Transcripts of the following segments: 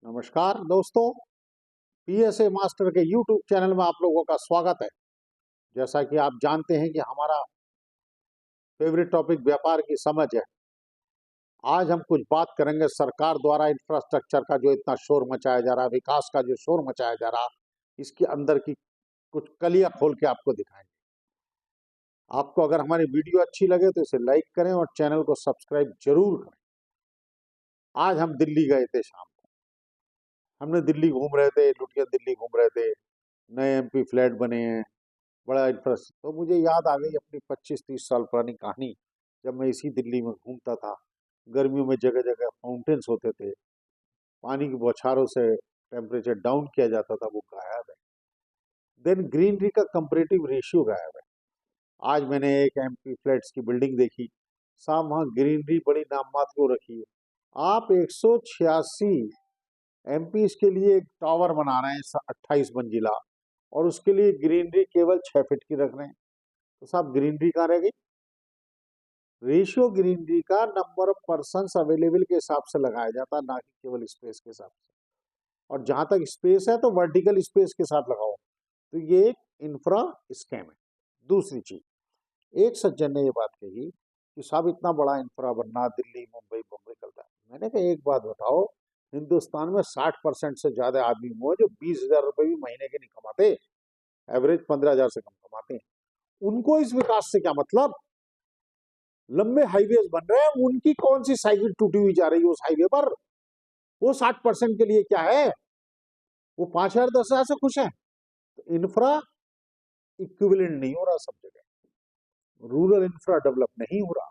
नमस्कार दोस्तों, PSA master के यूट्यूब चैनल में आप लोगों का स्वागत है। जैसा कि आप जानते हैं कि हमारा फेवरेट टॉपिक व्यापार की समझ है। आज हम कुछ बात करेंगे सरकार द्वारा इंफ्रास्ट्रक्चर का जो इतना शोर मचाया जा रहा है, विकास का जो शोर मचाया जा रहा, इसके अंदर की कुछ कलियां खोल के आपको दिखाएंगे। आपको अगर हमारी वीडियो अच्छी लगे तो इसे लाइक करें और चैनल को सब्सक्राइब जरूर करें। आज हम दिल्ली गए थे शाम को, हमने दिल्ली घूम रहे थे, लुटिया दिल्ली घूम रहे थे, नए एमपी फ्लैट बने हैं, बड़ा इंटरेस्ट। तो मुझे याद आ गई अपनी 25-30 साल पुरानी कहानी, जब मैं इसी दिल्ली में घूमता था। गर्मियों में जगह जगह फाउंटेन्स होते थे, पानी की बौछारों से टेम्परेचर डाउन किया जाता था, वो गायब है। देन ग्रीनरी का कंपैरेटिव रेशियो गायब है। आज मैंने एक एमपी फ्लैट्स की बिल्डिंग देखी, साहब वहाँ ग्रीनरी बड़ी नाम मात्र को रखी है। आप 186 एमपी के लिए एक टावर बना रहे हैं 28 मंजिला, और उसके लिए ग्रीनरी केवल 6 फीट की रख रहे हैं। तो साहब ग्रीनरी कहाँ रह गई? रेशियो ग्रीनरी का नंबर ऑफ पर्सन्स अवेलेबल के हिसाब से लगाया जाता है, ना कि केवल स्पेस के हिसाब से। और जहां तक स्पेस है तो वर्टिकल स्पेस के साथ लगाओ। तो ये एक इंफ्रा स्कैम है। दूसरी चीज, एक सज्जन ने ये बात कही कि साहब इतना बड़ा इंफ्रा बनना, दिल्ली मुंबई बम्बई चलता है। मैंने कहा एक बात बताओ, हिंदुस्तान में 60% से ज्यादा आदमी वो जो 20,000 रुपए भी महीने के नहीं कमाते, एवरेज 15,000 से कम कमाते हैं। उनको इस विकास से क्या मतलब? लंबे हाईवेज बन रहे हैं, उनकी कौन सी साइकिल टूटी हुई जा रही है उस हाईवे पर? वो 60% के लिए क्या है? वो 5,000 10,000 से खुश है। तो इंफ्रा इक्विवेलेंट नहीं हो रहा सब जगह, रूरल इंफ्रा डेवलप नहीं हो रहा,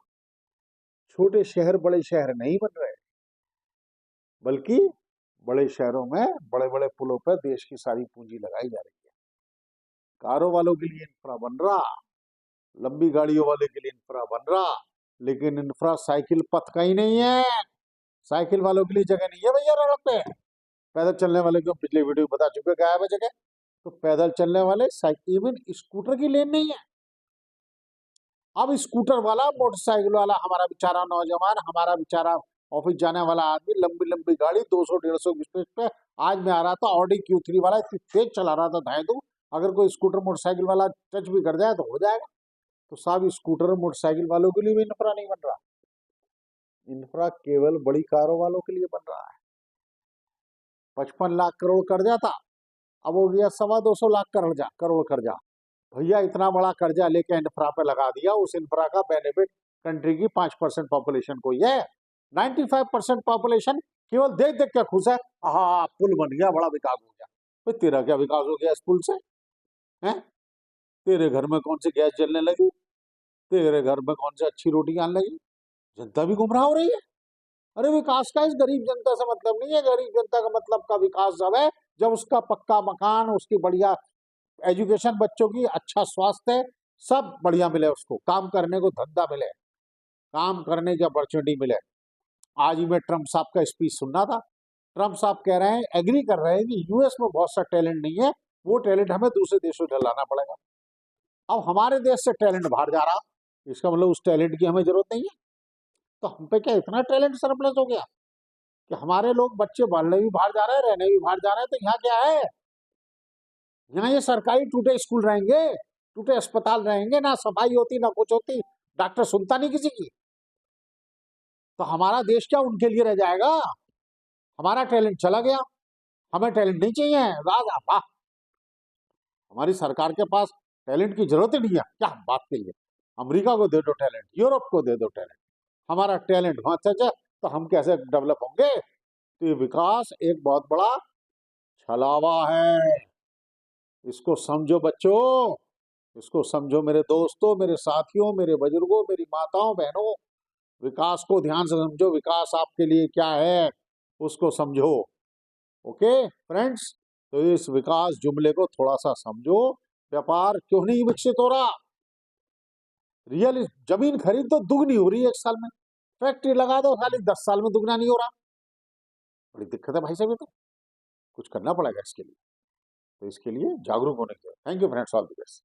छोटे शहर बड़े शहर नहीं बन रहे, बल्कि बड़े शहरों में बड़े बड़े पुलों पर देश की सारी पूंजी लगाई जा रही है। कारों वालों के लिए इंफ्रा बन रहा, लंबी गाड़ियों वाले के लिए इंफ्रा बन रहा, लेकिन इंफ्रा साइकिल पथ का ही नहीं है। साइकिल वालों के लिए जगह नहीं है भैया सड़क पे। पैदल चलने वाले को पिछले वीडियो बता चुके गायब है जगह। तो पैदल चलने वाले साइकिल, इवन स्कूटर की लेन नहीं है। अब स्कूटर वाला, मोटरसाइकिल वाला, हमारा बेचारा नौजवान, हमारा बेचारा ऑफिस जाने वाला आदमी, लंबी लंबी गाड़ी 200-150 की स्पीड पे। आज मैं आ रहा था ऑडी Q3 वाला, इतनी तेज चला रहा था धाए दो, अगर कोई स्कूटर मोटरसाइकिल वाला टच भी कर जाए तो हो जाएगा। तो साहब स्कूटर मोटरसाइकिल वालों के लिए भी इंफ्रा नहीं बन रहा, इंफ्रा केवल बड़ी कारों वालों के लिए बन रहा है। 55 लाख करोड़ कर्जा था, अब हो गया 225 लाख करोड़ कर्जा। भैया इतना बड़ा कर्जा लेके इंफ्रा पे लगा दिया, उस इंफ्रा का बेनिफिट कंट्री की 5% पॉपुलेशन को ही है। 95% पॉपुलेशन केवल देख देख के खुश है, हाँ पुल बन गया, बड़ा विकास हो गया। तो तेरा क्या विकास हो गया इस पुल से? हैं? तेरे घर में कौन सी गैस जलने लगी? तेरे घर में कौन सी अच्छी रोटी आने लगी? जनता भी गुमराह हो रही है। अरे विकास का इस गरीब जनता से मतलब नहीं है। गरीब जनता का मतलब का विकास जब है जब उसका पक्का मकान, उसकी बढ़िया एजुकेशन, बच्चों की अच्छा स्वास्थ्य, सब बढ़िया मिले, उसको काम करने को धंधा मिले, काम करने की अपॉर्चुनिटी मिले। आज ही मैं ट्रम्प साहब का स्पीच सुनना था। ट्रम्प साहब कह रहे हैं, एग्री कर रहे हैं कि यूएस में बहुत सा टैलेंट नहीं है, वो टैलेंट हमें दूसरे देशों से लाना पड़ेगा। अब हमारे देश से टैलेंट बाहर जा रहा, इसका मतलब उस टैलेंट की हमें जरूरत नहीं है। तो हम पे क्या इतना टैलेंट सरप्लस हो गया कि हमारे लोग बच्चे पढ़ने भी बाहर जा रहे हैं, रहने भी बाहर जा रहे हैं? तो यहाँ क्या है? यहाँ ये सरकारी टूटे स्कूल रहेंगे, टूटे अस्पताल रहेंगे, ना सफाई होती ना कुछ होती, डॉक्टर सुनता नहीं किसी की। तो हमारा देश क्या उनके लिए रह जाएगा? हमारा टैलेंट चला गया, हमें टैलेंट नहीं चाहिए। वाह वाह, हमारी सरकार के पास टैलेंट की जरूरत ही नहीं है, क्या बात कही है। अमेरिका को दे दो टैलेंट, यूरोप को दे दो टैलेंट, हमारा टैलेंट वहां सच है, तो हम कैसे डेवलप होंगे? तो ये विकास एक बहुत बड़ा छलावा है, इसको समझो बच्चों, इसको समझो मेरे दोस्तों, मेरे साथियों, मेरे बुजुर्गों, मेरी माताओं बहनों। विकास को ध्यान से समझो, विकास आपके लिए क्या है उसको समझो। ओके फ्रेंड्स, तो इस विकास जुमले को थोड़ा सा समझो। व्यापार क्यों नहीं विकसित हो रहा? रियल जमीन खरीद तो दुगनी हो रही है 1 साल में, फैक्ट्री लगा दो खाली 10 साल में दुगना नहीं हो रहा। बड़ी दिक्कत है भाई साहब, तो कुछ करना पड़ेगा इसके लिए। तो इसके लिए जागरूक होने की जरूरत। Thank you friends, all the best.